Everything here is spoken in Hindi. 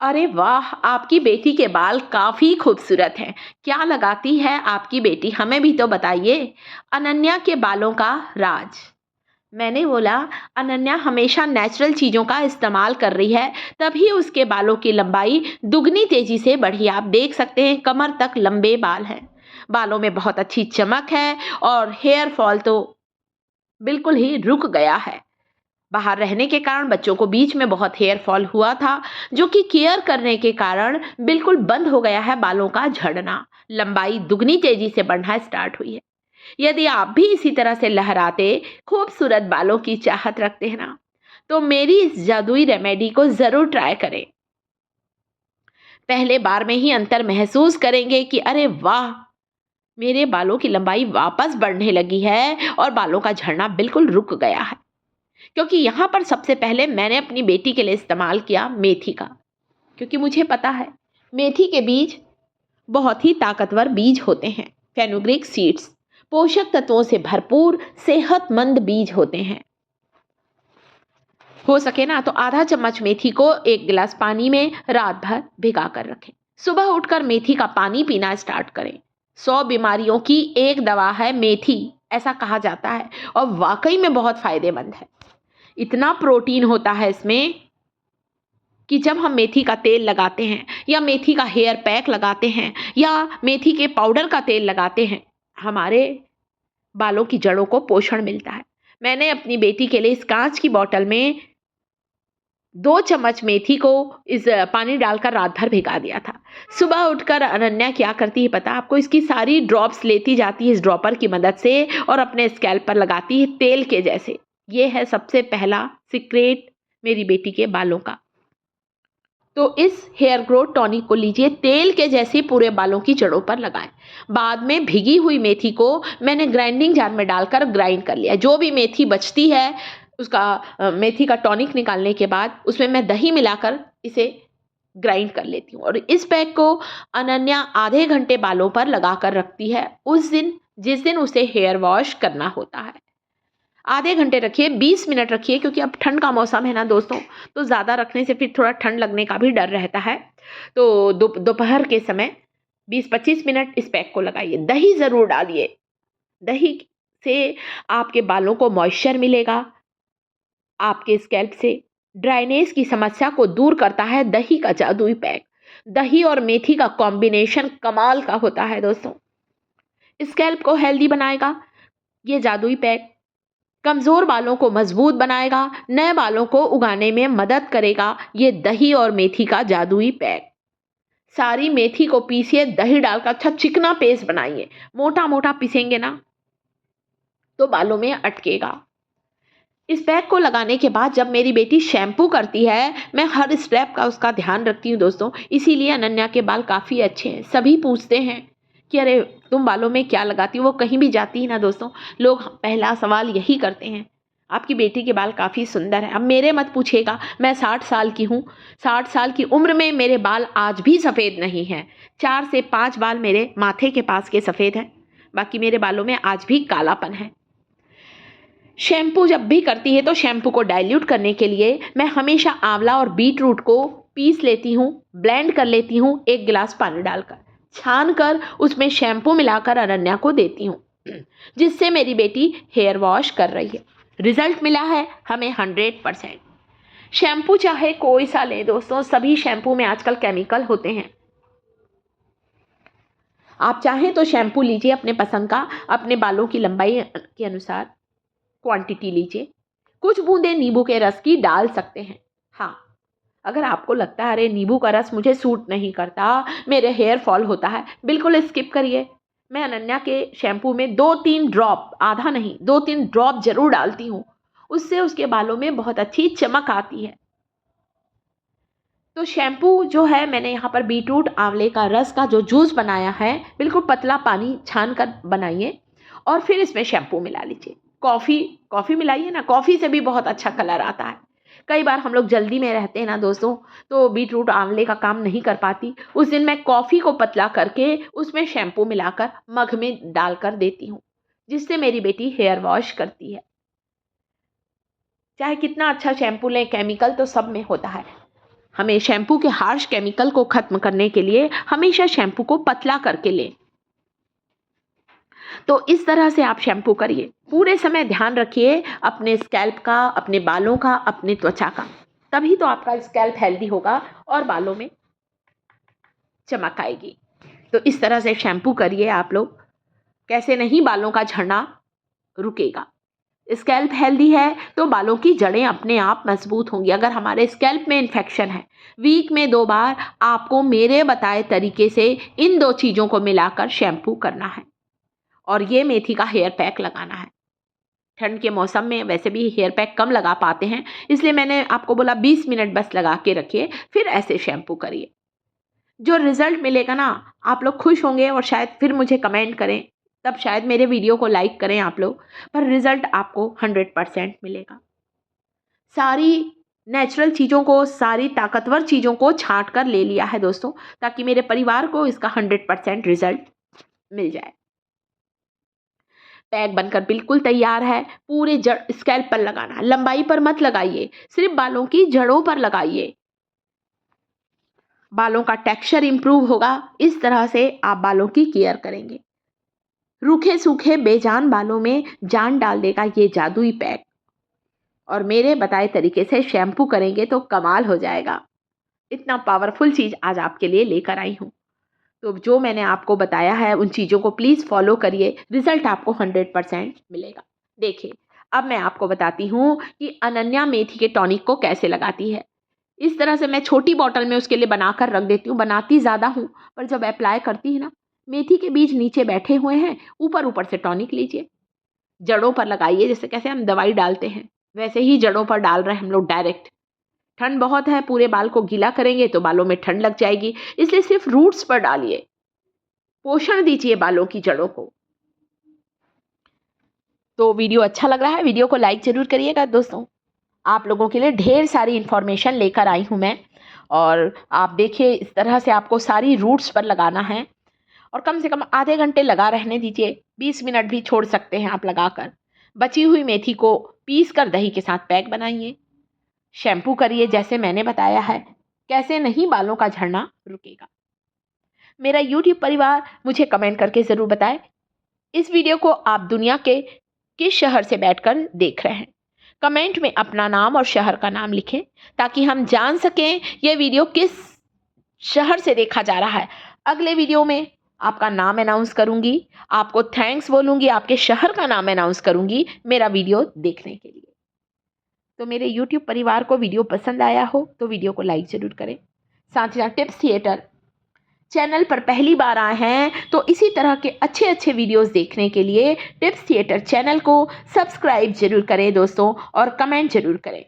अरे वाह! आपकी बेटी के बाल काफ़ी खूबसूरत हैं। क्या लगाती है आपकी बेटी? हमें भी तो बताइए। अनन्या के बालों का राज। मैंने बोला, अनन्या हमेशा नेचुरल चीज़ों का इस्तेमाल कर रही है, तभी उसके बालों की लंबाई दुगनी तेज़ी से बढ़ी है। आप देख सकते हैं कमर तक लंबे बाल हैं। बालों में बहुत अच्छी चमक है और हेयर फॉल तो बिल्कुल ही रुक गया है। बाहर रहने के कारण बच्चों को बीच में बहुत हेयर फॉल हुआ था, जो कि केयर करने के कारण बिल्कुल बंद हो गया है बालों का झड़ना। लंबाई दुगनी तेजी से बढ़ना स्टार्ट हुई है। यदि आप भी इसी तरह से लहराते, खूबसूरत बालों की चाहत रखते हैं ना, तो मेरी इस जादुई रेमेडी को ज़रूर ट्राई करें। पहले बार में ही अंतर महसूस करेंगे कि अरे वाह! मेरे बालों की लंबाई वापस बढ़ने लगी है और बालों का झड़ना बिल्कुल रुक गया है। क्योंकि यहाँ पर सबसे पहले मैंने अपनी बेटी के लिए इस्तेमाल किया मेथी का, क्योंकि मुझे पता है मेथी के बीज बहुत ही ताकतवर बीज होते हैं। फेनुग्रीक सीड्स पोषक तत्वों से भरपूर सेहतमंद बीज होते हैं। हो सके ना तो आधा चम्मच मेथी को एक गिलास पानी में रात भर भिगा कर रखें। सुबह उठकर मेथी का पानी पीना स्टार्ट करें। 100 बीमारियों की एक दवा है मेथी, ऐसा कहा जाता है, और वाकई में बहुत फायदेमंद है। इतना प्रोटीन होता है इसमें कि जब हम मेथी का तेल लगाते हैं या मेथी का हेयर पैक लगाते हैं या मेथी के पाउडर का तेल लगाते हैं, हमारे बालों की जड़ों को पोषण मिलता है। मैंने अपनी बेटी के लिए इस कांच की बोतल में 2 चम्मच मेथी को इस पानी डालकर रात भर भिगा दिया था। सुबह उठकर अनन्या क्या करती है पता है आपको? इसकी सारी ड्रॉप्स लेती जाती है इस ड्रॉपर की मदद से और अपने स्कैल्प पर लगाती है तेल के जैसे। ये है सबसे पहला सीक्रेट मेरी बेटी के बालों का। तो इस हेयर ग्रोथ टॉनिक को लीजिए, तेल के जैसे पूरे बालों की जड़ों पर लगाएं। बाद में भिगी हुई मेथी को मैंने ग्राइंडिंग जार में डालकर ग्राइंड कर लिया। जो भी मेथी बचती है उसका मेथी का टॉनिक निकालने के बाद उसमें मैं दही मिलाकर इसे ग्राइंड कर लेती हूँ और इस पैक को अनन्या आधे घंटे बालों पर लगाकर रखती है उस दिन जिस दिन उसे हेयर वॉश करना होता है। आधे घंटे रखिए, 20 मिनट रखिए, क्योंकि अब ठंड का मौसम है ना दोस्तों, तो ज़्यादा रखने से फिर थोड़ा ठंड लगने का भी डर रहता है। तो दोपहर के समय 20-25 मिनट इस पैक को लगाइए। दही ज़रूर डालिए। दही से आपके बालों को मॉइस्चर मिलेगा, आपके स्कैल्प से ड्राइनेस की समस्या को दूर करता है दही का जादुई पैक। दही और मेथी का कॉम्बिनेशन कमाल का होता है दोस्तों। स्कैल्प को हेल्दी बनाएगा ये जादुई पैक, कमजोर बालों को मजबूत बनाएगा, नए बालों को उगाने में मदद करेगा ये दही और मेथी का जादुई पैक। सारी मेथी को पीसिए, दही डालकर अच्छा चिकना पेस्ट बनाइए। मोटा मोटा पीसेंगे ना तो बालों में अटकेगा। इस पैक को लगाने के बाद जब मेरी बेटी शैम्पू करती है, मैं हर स्टेप का उसका ध्यान रखती हूँ दोस्तों। इसीलिए अनन्या के बाल काफ़ी अच्छे हैं। सभी पूछते हैं कि अरे तुम बालों में क्या लगाती हो? वो कहीं भी जाती है ना दोस्तों, लोग पहला सवाल यही करते हैं, आपकी बेटी के बाल काफ़ी सुंदर हैं। अब मेरे मत पूछिएगा, मैं 60 साल की हूँ। 60 साल की उम्र में मेरे बाल आज भी सफ़ेद नहीं हैं। 4 से 5 बाल मेरे माथे के पास के सफ़ेद हैं, बाकी मेरे बालों में आज भी कालापन है। शैम्पू जब भी करती है तो शैम्पू को डाइल्यूट करने के लिए मैं हमेशा आंवला और बीट रूट को पीस लेती हूँ, ब्लेंड कर लेती हूँ 1 गिलास पानी डालकर, छान कर उसमें शैम्पू मिलाकर अनन्या को देती हूँ, जिससे मेरी बेटी हेयर वॉश कर रही है। रिजल्ट मिला है हमें 100%। शैम्पू चाहे कोई सा ले दोस्तों, सभी शैम्पू में आजकल केमिकल होते हैं। आप चाहें तो शैम्पू लीजिए अपने पसंद का, अपने बालों की लंबाई के अनुसार क्वांटिटी लीजिए। कुछ बूंदे नींबू के रस की डाल सकते हैं। हाँ, अगर आपको लगता है अरे नींबू का रस मुझे सूट नहीं करता, मेरे हेयर फॉल होता है, बिल्कुल स्किप करिए। मैं अनन्या के शैम्पू में 2-3 ड्रॉप, आधा नहीं 2-3 ड्रॉप जरूर डालती हूँ, उससे उसके बालों में बहुत अच्छी चमक आती है। तो शैम्पू जो है मैंने यहाँ पर बीटरूट आंवले का रस का जो जूस बनाया है, बिल्कुल पतला पानी छान कर बनाइए और फिर इसमें शैम्पू मिला लीजिए। कॉफ़ी मिलाइए ना, कॉफ़ी से भी बहुत अच्छा कलर आता है। कई बार हम लोग जल्दी में रहते हैं ना दोस्तों, तो बीटरूट आंवले का काम नहीं कर पाती। उस दिन मैं कॉफ़ी को पतला करके उसमें शैम्पू मिलाकर मग में डालकर देती हूँ, जिससे मेरी बेटी हेयर वॉश करती है। चाहे कितना अच्छा शैम्पू लें, केमिकल तो सब में होता है। हमें शैम्पू के हार्श केमिकल को खत्म करने के लिए हमेशा शैम्पू को पतला करके लें। तो इस तरह से आप शैम्पू करिए। पूरे समय ध्यान रखिए अपने स्कैल्प का, अपने बालों का, अपने त्वचा का, तभी तो आपका स्कैल्प हेल्दी होगा और बालों में चमक आएगी। तो इस तरह से शैम्पू करिए आप लोग, कैसे नहीं बालों का झड़ना रुकेगा। स्कैल्प हेल्दी है तो बालों की जड़ें अपने आप मजबूत होंगी। अगर हमारे स्कैल्प में इन्फेक्शन है, वीक में 2 बार आपको मेरे बताए तरीके से इन 2 चीज़ों को मिलाकर शैम्पू करना है और ये मेथी का हेयर पैक लगाना है। ठंड के मौसम में वैसे भी हेयर पैक कम लगा पाते हैं, इसलिए मैंने आपको बोला 20 मिनट बस लगा के रखिए, फिर ऐसे शैम्पू करिए। जो रिजल्ट मिलेगा ना, आप लोग खुश होंगे और शायद फिर मुझे कमेंट करें, तब शायद मेरे वीडियो को लाइक करें आप लोग, पर रिजल्ट आपको 100% मिलेगा। सारी नेचुरल चीज़ों को, सारी ताकतवर चीज़ों को छाँट कर ले लिया है दोस्तों, ताकि मेरे परिवार को इसका 100% रिजल्ट मिल जाए। पैक बनकर बिल्कुल तैयार है। पूरे जड़ स्कैल्प पर लगाना है, लंबाई पर मत लगाइए, सिर्फ बालों की जड़ों पर लगाइए। बालों का टेक्सचर इंप्रूव होगा। इस तरह से आप बालों की केयर करेंगे। रूखे सूखे बेजान बालों में जान डाल देगा ये जादुई पैक। और मेरे बताए तरीके से शैम्पू करेंगे तो कमाल हो जाएगा। इतना पावरफुल चीज़ आज आपके लिए लेकर आई हूँ। तो जो मैंने आपको बताया है उन चीज़ों को प्लीज़ फॉलो करिए, रिजल्ट आपको 100% मिलेगा। देखिए, अब मैं आपको बताती हूँ कि अनन्या मेथी के टॉनिक को कैसे लगाती है। इस तरह से मैं छोटी बॉटल में उसके लिए बनाकर रख देती हूँ। बनाती ज़्यादा हूँ, पर जब अप्लाई करती है ना, मेथी के बीज नीचे बैठे हुए हैं, ऊपर ऊपर से टॉनिक लीजिए, जड़ों पर लगाइए। जैसे कैसे हम दवाई डालते हैं वैसे ही जड़ों पर डाल रहे हैं हम लोग डायरेक्ट। ठंड बहुत है, पूरे बाल को गीला करेंगे तो बालों में ठंड लग जाएगी, इसलिए सिर्फ रूट्स पर डालिए। पोषण दीजिए बालों की जड़ों को। तो वीडियो अच्छा लग रहा है, वीडियो को लाइक ज़रूर करिएगा दोस्तों। आप लोगों के लिए ढेर सारी इन्फॉर्मेशन लेकर आई हूँ मैं। और आप देखिए, इस तरह से आपको सारी रूट्स पर लगाना है और कम से कम आधे घंटे लगा रहने दीजिए। 20 मिनट भी छोड़ सकते हैं आप लगाकर। बची हुई मेथी को पीस कर दही के साथ पैक बनाइए। शैम्पू करिए जैसे मैंने बताया है, कैसे नहीं बालों का झड़ना रुकेगा। मेरा यूट्यूब परिवार मुझे कमेंट करके ज़रूर बताएं, इस वीडियो को आप दुनिया के किस शहर से बैठकर देख रहे हैं। कमेंट में अपना नाम और शहर का नाम लिखें, ताकि हम जान सकें ये वीडियो किस शहर से देखा जा रहा है। अगले वीडियो में आपका नाम अनाउंस करूंगी, आपको थैंक्स बोलूंगी, आपके शहर का नाम अनाउंस करूंगी मेरा वीडियो देखने के लिए। तो मेरे यूट्यूब परिवार को वीडियो पसंद आया हो तो वीडियो को लाइक ज़रूर करें। साथ ही साथ टिप्स थिएटर चैनल पर पहली बार आए हैं तो इसी तरह के अच्छे अच्छे वीडियोस देखने के लिए टिप्स थिएटर चैनल को सब्सक्राइब जरूर करें दोस्तों, और कमेंट जरूर करें।